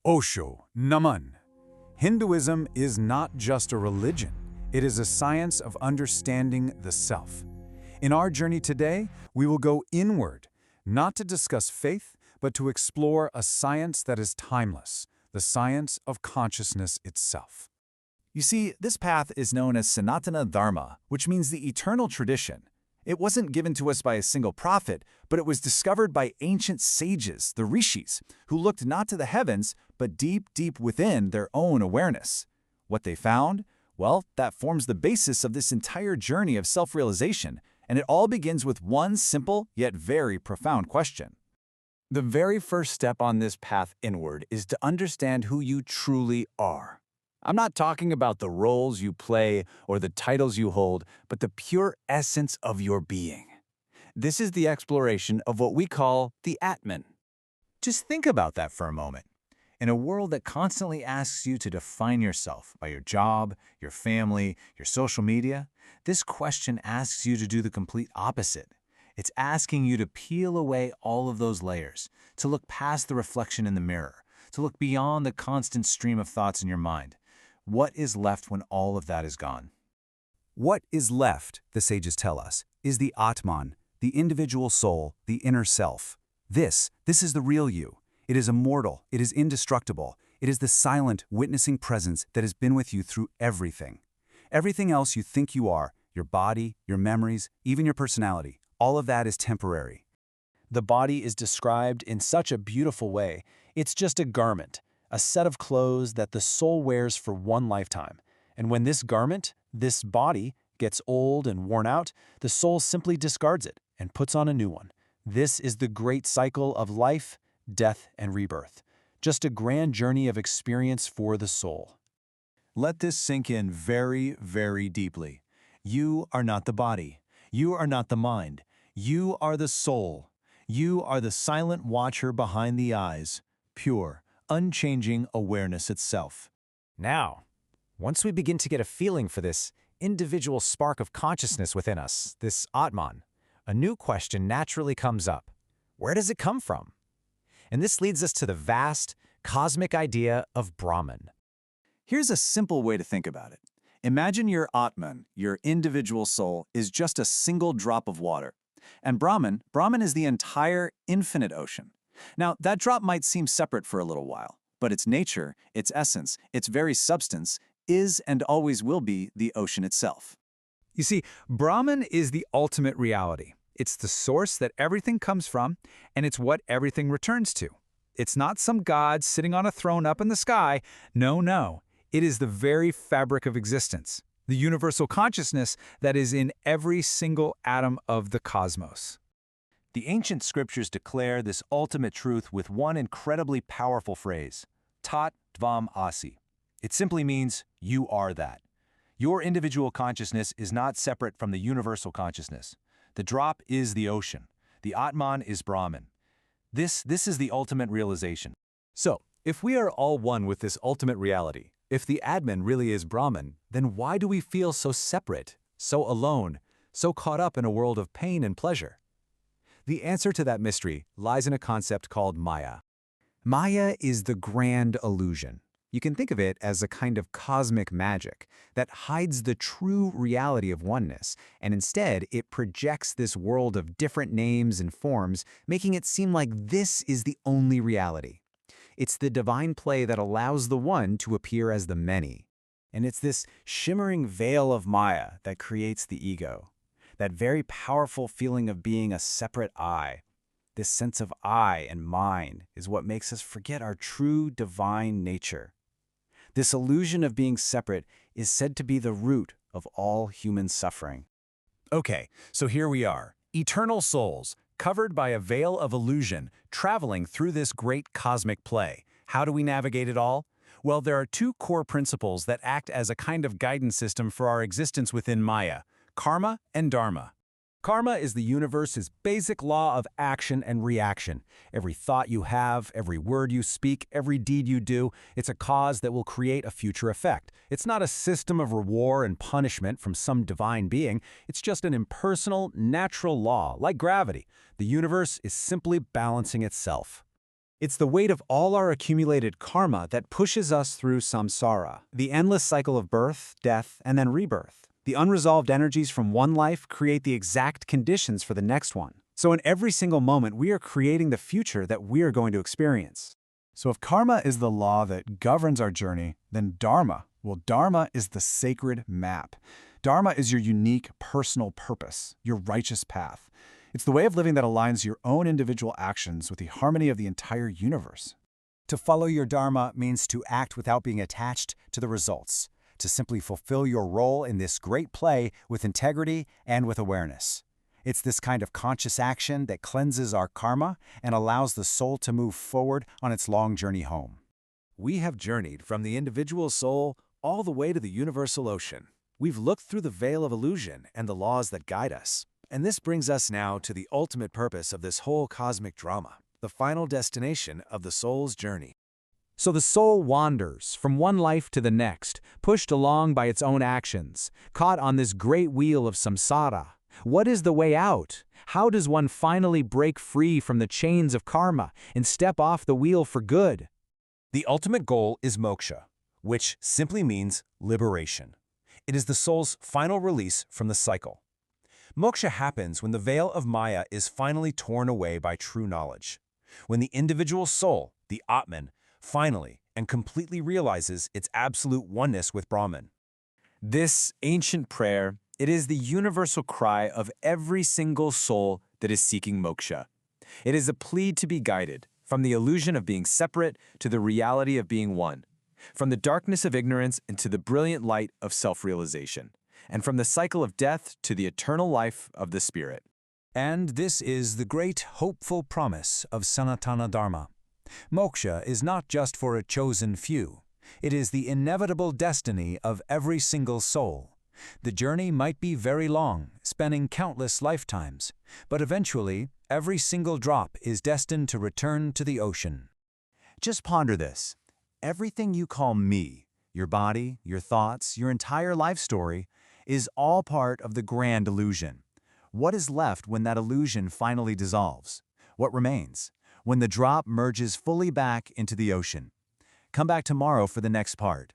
Osho, Naman. Hinduism is not just a religion. It is a science of understanding the self. In our journey today, we will go inward, not to discuss faith, but to explore a science that is timeless, the science of consciousness itself. You see, this path is known as Sanatana Dharma, which means the eternal tradition. It wasn't given to us by a single prophet, but it was discovered by ancient sages, the rishis, who looked not to the heavens, but deep within their own awareness. What they found? Well, that forms the basis of this entire journey of self-realization, and it all begins with one simple yet very profound question. The very first step on this path inward is to understand who you truly are. I'm not talking about the roles you play or the titles you hold, but the pure essence of your being. This is the exploration of what we call the Atman. Just think about that for a moment. In a world that constantly asks you to define yourself by your job, your family, your social media, this question asks you to do the complete opposite. It's asking you to peel away all of those layers, to look past the reflection in the mirror, to look beyond the constant stream of thoughts in your mind. What is left when all of that is gone? What is left, the sages tell us, is the Atman, the individual soul, the inner self. This is the real you. It is immortal, it is indestructible, it is the silent, witnessing presence that has been with you through everything. Everything else you think you are, your body, your memories, even your personality, all of that is temporary. The body is described in such a beautiful way. It's just a garment, a set of clothes that the soul wears for one lifetime. And when this garment, this body, gets old and worn out, the soul simply discards it and puts on a new one. This is the great cycle of life, death, and rebirth. Just a grand journey of experience for the soul. Let this sink in very deeply. You are not the body. You are not the mind. You are the soul. You are the silent watcher behind the eyes, pure, unchanging awareness itself. Now, once we begin to get a feeling for this individual spark of consciousness within us, this Atman, a new question naturally comes up. Where does it come from? And this leads us to the vast, cosmic idea of Brahman. Here's a simple way to think about it. Imagine your Atman, your individual soul, is just a single drop of water. And Brahman is the entire infinite ocean. Now, that drop might seem separate for a little while, but its nature, its essence, its very substance is and always will be the ocean itself. You see, Brahman is the ultimate reality. It's the source that everything comes from, and it's what everything returns to. It's not some god sitting on a throne up in the sky. No. It is the very fabric of existence, the universal consciousness that is in every single atom of the cosmos. The ancient scriptures declare this ultimate truth with one incredibly powerful phrase, Tat Tvam Asi. It simply means, you are that. Your individual consciousness is not separate from the universal consciousness. The drop is the ocean. The Atman is Brahman. This is the ultimate realization. So, if we are all one with this ultimate reality, if the Atman really is Brahman, then why do we feel so separate, so alone, so caught up in a world of pain and pleasure? The answer to that mystery lies in a concept called Maya. Maya is the grand illusion. You can think of it as a kind of cosmic magic that hides the true reality of oneness, and instead it projects this world of different names and forms, making it seem like this is the only reality. It's the divine play that allows the one to appear as the many. And it's this shimmering veil of Maya that creates the ego. That very powerful feeling of being a separate I. This sense of I and mine is what makes us forget our true divine nature. This illusion of being separate is said to be the root of all human suffering. Okay, so here we are, eternal souls, covered by a veil of illusion, traveling through this great cosmic play. How do we navigate it all? Well, there are two core principles that act as a kind of guidance system for our existence within Maya: karma and dharma. Karma is the universe's basic law of action and reaction. Every thought you have, every word you speak, every deed you do, it's a cause that will create a future effect. It's not a system of reward and punishment from some divine being. It's just an impersonal, natural law, like gravity. The universe is simply balancing itself. It's the weight of all our accumulated karma that pushes us through samsara, the endless cycle of birth, death, and then rebirth. The unresolved energies from one life create the exact conditions for the next one. So in every single moment, we are creating the future that we are going to experience. So if karma is the law that governs our journey, then dharma, well, dharma is the sacred map. Dharma is your unique personal purpose, your righteous path. It's the way of living that aligns your own individual actions with the harmony of the entire universe. To follow your dharma means to act without being attached to the results, to simply fulfill your role in this great play with integrity and with awareness. It's this kind of conscious action that cleanses our karma and allows the soul to move forward on its long journey home. We have journeyed from the individual soul all the way to the universal ocean. We've looked through the veil of illusion and the laws that guide us. And this brings us now to the ultimate purpose of this whole cosmic drama, the final destination of the soul's journey. So the soul wanders from one life to the next, pushed along by its own actions, caught on this great wheel of samsara. What is the way out? How does one finally break free from the chains of karma and step off the wheel for good? The ultimate goal is moksha, which simply means liberation. It is the soul's final release from the cycle. Moksha happens when the veil of Maya is finally torn away by true knowledge, when the individual soul, the Atman, finally and completely realizes its absolute oneness with Brahman. This ancient prayer, it is the universal cry of every single soul that is seeking moksha. It is a plea to be guided from the illusion of being separate to the reality of being one, from the darkness of ignorance into the brilliant light of self-realization, and from the cycle of death to the eternal life of the spirit. And this is the great hopeful promise of Sanatana Dharma. Moksha is not just for a chosen few. It is the inevitable destiny of every single soul. The journey might be very long, spanning countless lifetimes, but eventually, every single drop is destined to return to the ocean. Just ponder this. Everything you call me, your body, your thoughts, your entire life story, is all part of the grand illusion. What is left when that illusion finally dissolves? What remains? When the drop merges fully back into the ocean. Come back tomorrow for the next part.